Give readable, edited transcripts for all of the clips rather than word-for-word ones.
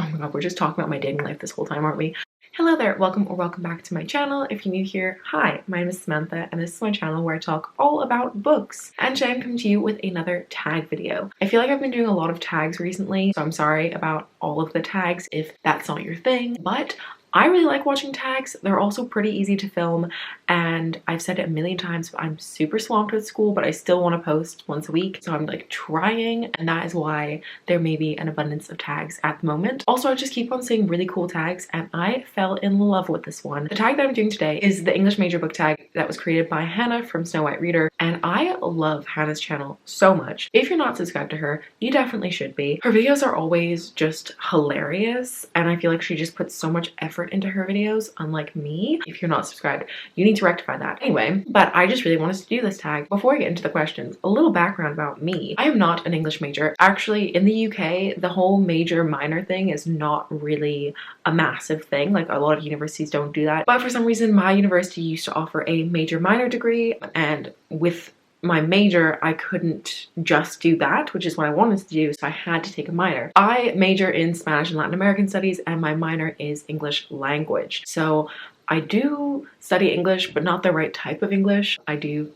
Oh my god, we're just talking about my dating life this whole time, aren't we? Hello there, welcome or welcome back to my channel. If you're new here, hi, my name is Samantha and this is my channel where I talk all about books. And today I'm coming to you with another tag video. I feel like I've been doing a lot of tags recently, so I'm sorry about all of the tags if that's not your thing, but I really like watching tags. They're also pretty easy to film, and I've said it a million times, but I'm super swamped with school, but I still want to post once a week. So I'm like trying, and that is why there may be an abundance of tags at the moment. Also, I just keep on seeing really cool tags, and I fell in love with this one. The tag that I'm doing today is the English major book tag that was created by Hannah from Snow White Reader, and I love Hannah's channel so much. If you're not subscribed to her, you definitely should be. Her videos are always just hilarious, and I feel like she just puts so much effort into her videos, unlike me. If you're not subscribed, you need to rectify that. Anyway, but I just really wanted to do this tag. Before I get into the questions, a little background about me. I am not an English major. Actually, in the UK, the whole major minor thing is not really a massive thing. Like, a lot of universities don't do that. But for some reason, my university used to offer a major minor degree, and with my major, I couldn't just do that, which is what I wanted to do, so I had to take a minor. I major in Spanish and Latin American studies, and my minor is English language. So I do study English, but not the right type of English. I do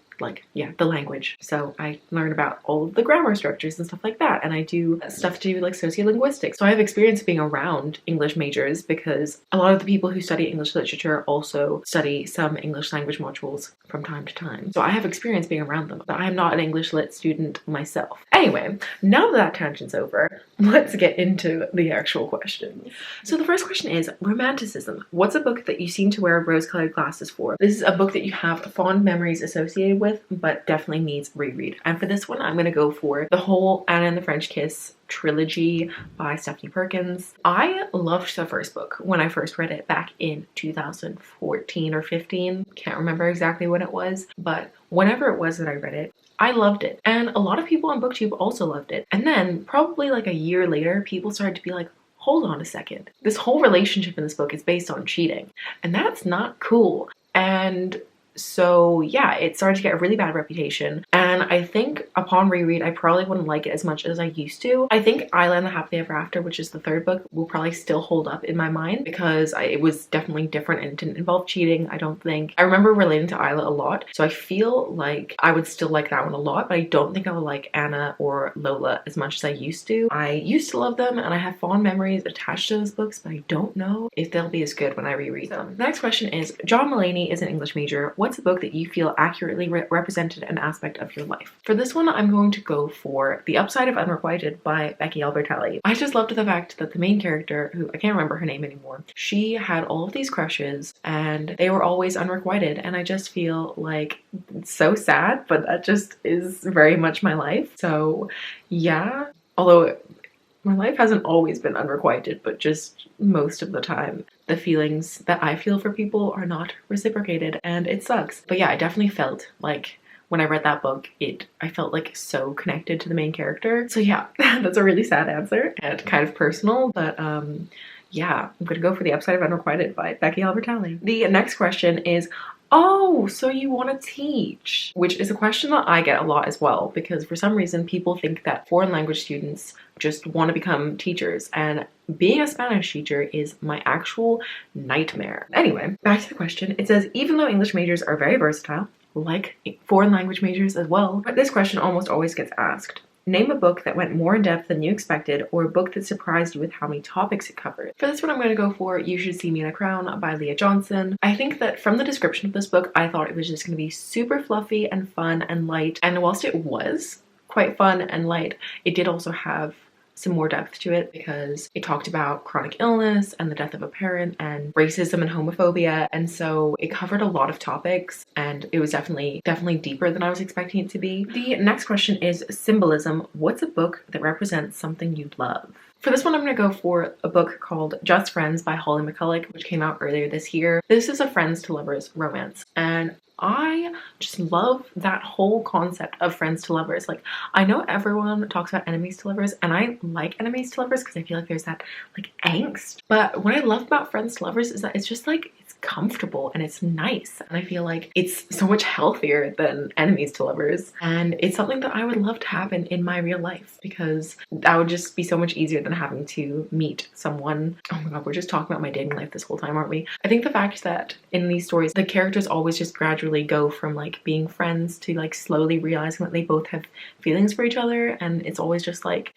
the language. So I learn about all of the grammar structures and stuff like that, and I do stuff to do like sociolinguistics. So I have experience being around English majors because a lot of the people who study English literature also study some English language modules from time to time. So I have experience being around them, but I am not an English lit student myself. Anyway, now that tangent's over, let's get into the actual questions. So the first question is romanticism. What's a book that you seem to wear rose-colored glasses for? This is a book that you have fond memories associated with, but definitely needs reread. And for this one, I'm gonna go for the whole Anna and the French Kiss trilogy by Stephanie Perkins. I loved the first book when I first read it back in 2014 or 15. Can't remember exactly when it was, but whenever it was that I read it, I loved it. And a lot of people on BookTube also loved it. And then probably like a year later, people started to be like, hold on a second. This whole relationship in this book is based on cheating, and that's not cool. And so yeah, it started to get a really bad reputation, and I think upon reread I probably wouldn't like it as much as I used to. I think Isla and the Happily Ever After, which is the third book, will probably still hold up in my mind because it was definitely different and it didn't involve cheating, I don't think. I remember relating to Isla a lot, so I feel like I would still like that one a lot, but I don't think I would like Anna or Lola as much as I used to. I used to love them and I have fond memories attached to those books, but I don't know if they'll be as good when I reread them. The next question is, John Mulaney is an English major. What's a book that you feel accurately represented an aspect of your life? For this one, I'm going to go for The Upside of Unrequited by Becky Albertalli. I just loved the fact that the main character, who I can't remember her name anymore, she had all of these crushes and they were always unrequited, and I just feel like it's so sad, but that just is very much my life. So yeah, although my life hasn't always been unrequited, but just most of the time the feelings that I feel for people are not reciprocated, and it sucks. But yeah, I definitely felt like when I read that book, I felt like so connected to the main character. So yeah, that's a really sad answer and kind of personal, but yeah, I'm gonna go for The Upside of Unrequited by Becky Albertalli. The next question is, oh, so you want to teach? Which is a question that I get a lot as well, because for some reason people think that foreign language students just want to become teachers, and being a Spanish teacher is my actual nightmare. Anyway, back to the question. It says, even though English majors are very versatile, like foreign language majors as well, but this question almost always gets asked. Name a book that went more in depth than you expected, or a book that surprised you with how many topics it covered. For this one, I'm going to go for You Should See Me in a Crown by Leah Johnson. I think that from the description of this book, I thought it was just going to be super fluffy and fun and light. And whilst it was quite fun and light, it did also have some more depth to it because it talked about chronic illness and the death of a parent and racism and homophobia, and so it covered a lot of topics, and it was definitely deeper than I was expecting it to be. The next question is symbolism. What's a book that represents something you love? For this one, I'm going to go for a book called Just Friends by Holly McCulloch, which came out earlier this year. This is a friends to lovers romance, and I just love that whole concept of friends to lovers. Like, I know everyone talks about enemies to lovers, and I like enemies to lovers because I feel like there's that like angst. But what I love about friends to lovers is that it's just like, it's comfortable and it's nice, and I feel like it's so much healthier than enemies to lovers, and it's something that I would love to happen in my real life because that would just be so much easier than having to meet someone. Oh my god, we're just talking about my dating life this whole time, aren't we? I think the fact that in these stories the characters always just gradually go from like being friends to like slowly realizing that they both have feelings for each other, and it's always just like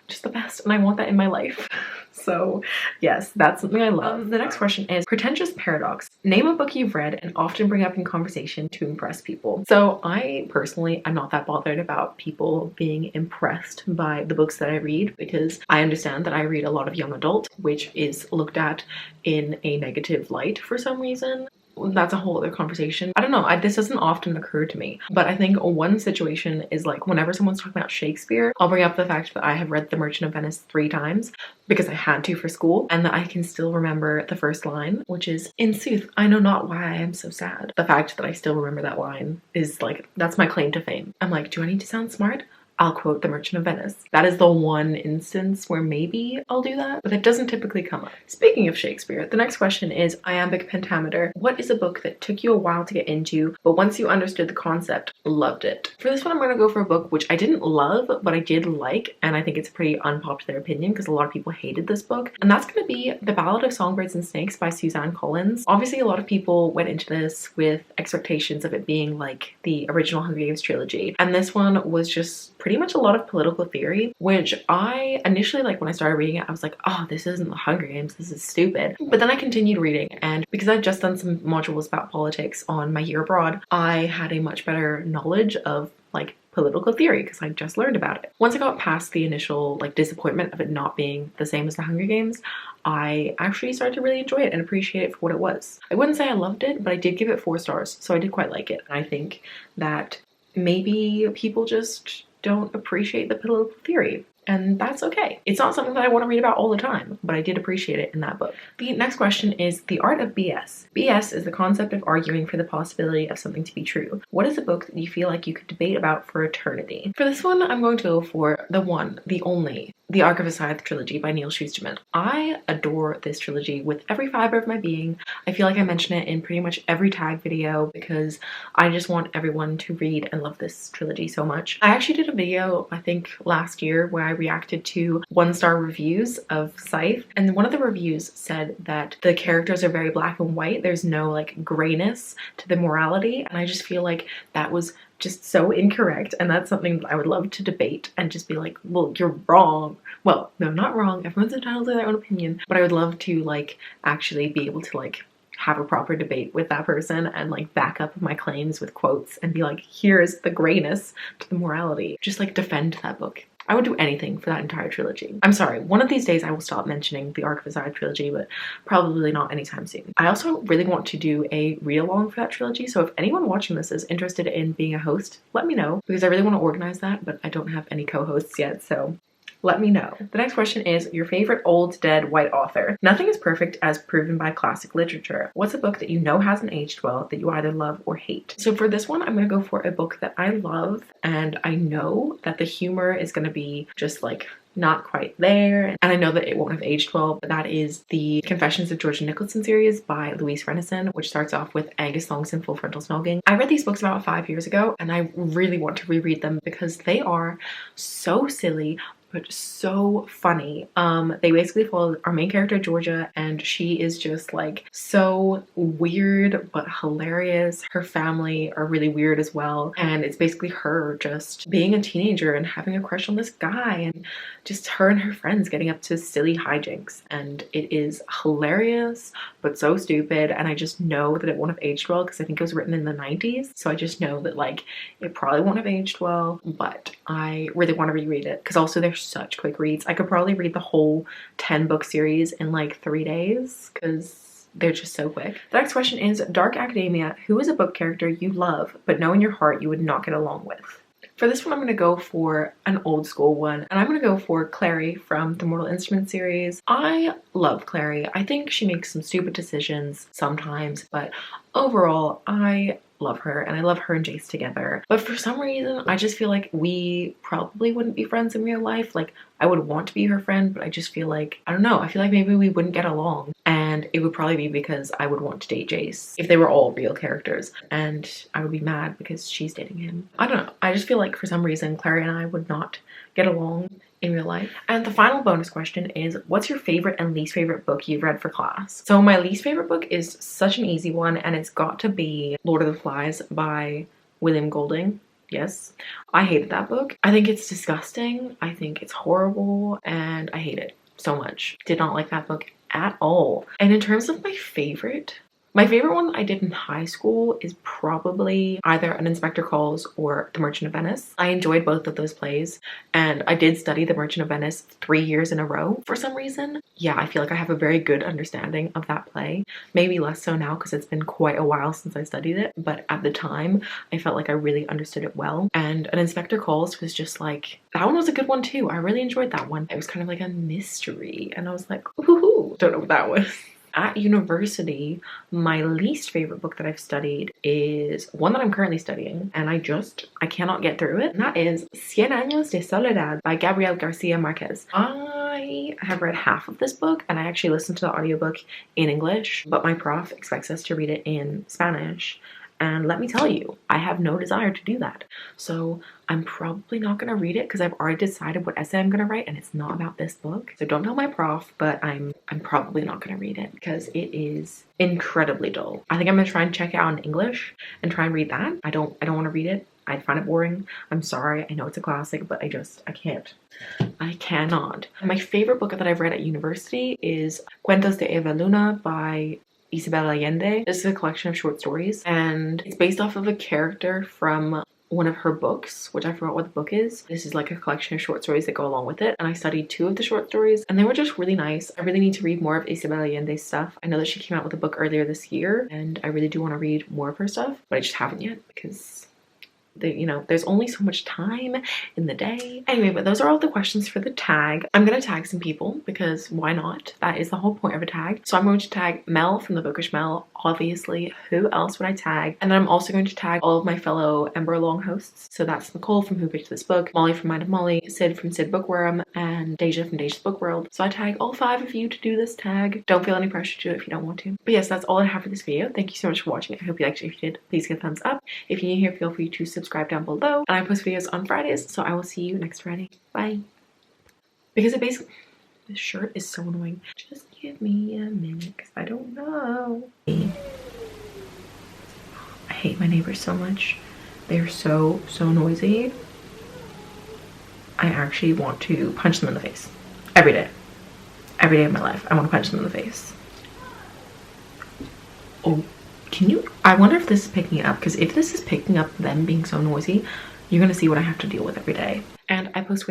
just the best, and I want that in my life. So yes, that's something I love. The next question is Pretentious paradox. Name a book you've read and often bring up in conversation to impress people. So I personally am not that bothered about people being impressed by the books that I read, because I understand that I read a lot of young adult, which is looked at in a negative light for some reason. That's a whole other conversation. I don't know, this doesn't often occur to me, but I think one situation is like whenever someone's talking about Shakespeare, I'll bring up the fact that I have read The Merchant of Venice 3 times because I had to for school, and that I can still remember the first line, which is, "In sooth, I know not why I am so sad." The fact that I still remember that line is like, that's my claim to fame. I'm like, do I need to sound smart? I'll quote The Merchant of Venice. That is the one instance where maybe I'll do that, but it doesn't typically come up. Speaking of Shakespeare, the next question is Iambic Pentameter. What is a book that took you a while to get into, but once you understood the concept, loved it? For this one, I'm gonna go for a book which I didn't love, but I did like, and I think it's a pretty unpopular opinion because a lot of people hated this book, and that's gonna be The Ballad of Songbirds and Snakes by Suzanne Collins. Obviously, a lot of people went into this with expectations of it being like the original Hunger Games trilogy, and this one was just pretty much a lot of political theory, which I initially, like when I started reading it, I was like, oh, this isn't the Hunger Games, this is stupid. But then I continued reading, and because I'd just done some modules about politics on my year abroad, I had a much better knowledge of like political theory because I just learned about it. Once I got past the initial like disappointment of it not being the same as the Hunger Games, I actually started to really enjoy it and appreciate it for what it was. I wouldn't say I loved it, but I did give it 4 stars, so I did quite like it. I think that maybe people just don't appreciate the political theory, and that's okay. It's not something that I want to read about all the time, but I did appreciate it in that book. The next question is The Art of BS. BS is the concept of arguing for the possibility of something to be true. What is a book that you feel like you could debate about for eternity? For this one, I'm going to go for the one, the only, The Arc of a Scythe trilogy by Neil Shusterman. I adore this trilogy with every fiber of my being. I feel like I mention it in pretty much every tag video because I just want everyone to read and love this trilogy so much. I actually did a video, I think last year, where I reacted to 1-star reviews of Scythe, and one of the reviews said that the characters are very black and white. There's no like grayness to the morality, and I just feel like that was just so incorrect, and that's something that I would love to debate and just be like, well, you're wrong. Well, no, not wrong, everyone's entitled to their own opinion, but I would love to like actually be able to like have a proper debate with that person and like back up my claims with quotes and be like, here's the grayness to the morality. Just like defend that book. I would do anything for that entire trilogy. I'm sorry, one of these days I will stop mentioning the Arc of a Scythe trilogy, but probably not anytime soon. I also really want to do a read-along for that trilogy, so if anyone watching this is interested in being a host, let me know, because I really want to organize that, but I don't have any co-hosts yet, so let me know. The next question is your favorite old dead white author. Nothing is perfect as proven by classic literature. What's a book that you know hasn't aged well that you either love or hate? So for this one, I'm gonna go for a book that I love, and I know that the humor is gonna be just like not quite there, and I know that it won't have aged well, but that is the Confessions of Georgia Nicholson series by Louise Renison, which starts off with Angus Thongs and Full Frontal Snogging. I read these books about 5 years ago, and I really want to reread them because they are so silly but so funny. They basically follow our main character Georgia, and she is just like so weird but hilarious. Her family are really weird as well, and it's basically her just being a teenager and having a crush on this guy, and just her and her friends getting up to silly hijinks, and it is hilarious but so stupid. And I just know that it won't have aged well because I think it was written in the 90s, so I just know that like it probably won't have aged well, but I really want to reread it because also they're such quick reads. I could probably read the whole 10-book series in like 3 days because they're just so quick. The next question is Dark Academia. Who is a book character you love but know in your heart you would not get along with? For this one, I'm going to go for an old school one, and I'm going to go for Clary from the Mortal Instruments series. I love Clary. I think she makes some stupid decisions sometimes, but overall, I love her, and I love her and Jace together. But for some reason, I just feel like we probably wouldn't be friends in real life. Like, I would want to be her friend, but I just feel like, I don't know, I feel like maybe we wouldn't get along. And and it would probably be because I would want to date Jace if they were all real characters, and I would be mad because she's dating him. I don't know, I just feel like for some reason Clary and I would not get along in real life. And the final bonus question is, what's your favorite and least favorite book you've read for class? So my least favorite book is such an easy one, and it's got to be Lord of the Flies by William Golding. Yes, I hated that book. I think it's disgusting, I think it's horrible, and I hate it so much. Did not like that book at all. And in terms of my favorite one I did in high school is probably either An Inspector Calls or The Merchant of Venice. I enjoyed both of those plays, and I did study The Merchant of Venice 3 years in a row for some reason. Yeah, I feel like I have a very good understanding of that play. Maybe less so now because it's been quite a while since I studied it, but at the time I felt like I really understood it well. And An Inspector Calls was just like, that one was a good one too. I really enjoyed that one. It was kind of like a mystery, and I was like, ooh, don't know what that was. At university, my least favorite book that I've studied is one that I'm currently studying, and I cannot get through it. And that is Cien Años de Soledad by Gabriel Garcia Marquez. I have read half of this book, and I actually listened to the audiobook in English, but my prof expects us to read it in Spanish. And let me tell you, I have no desire to do that. So I'm probably not going to read it because I've already decided what essay I'm going to write, and it's not about this book. So don't tell my prof, but I'm probably not going to read it because it is incredibly dull. I think I'm going to try and check it out in English and try and read that. I don't want to read it. I find it boring. I'm sorry. I know it's a classic, but I can't. I cannot. My favorite book that I've read at university is Cuentos de Eva Luna by Isabel Allende. This is a collection of short stories, and it's based off of a character from one of her books, which I forgot what the book is. This is like a collection of short stories that go along with it, and I studied 2 of the short stories, and they were just really nice. I really need to read more of Isabel Allende's stuff. I know that she came out with a book earlier this year, and I really do want to read more of her stuff, but I just haven't yet because there's only so much time in the day. Anyway, but those are all the questions for the tag. I'm gonna tag some people because why not? That is the whole point of a tag. So I'm going to tag Mel from the Bookish Mel, obviously. Who else would I tag? And then I'm also going to tag all of my fellow Ember Long hosts. So that's Nicole from Who Picked This Book, Mollie from Mind of Mollie, Sid from Sid Bookworm, and Daijah from Daijah's Book World. So I tag all 5 of you to do this tag. Don't feel any pressure to do it if you don't want to. But yes, that's all I have for this video. Thank you so much for watching. I hope you liked it. If you did, please give a thumbs up. If you're new here, feel free to subscribe down below, and I post videos on Fridays, so I will see you next Friday. Bye. Because it basically, this shirt is so annoying. Just give me a minute because I don't know. I hate my neighbors so much. They're so noisy. I actually want to punch them in the face every day of my life. I want to punch them in the face. Oh, I wonder if this is picking it up, because if this is picking up them being so noisy, you're gonna see what I have to deal with every day. And I post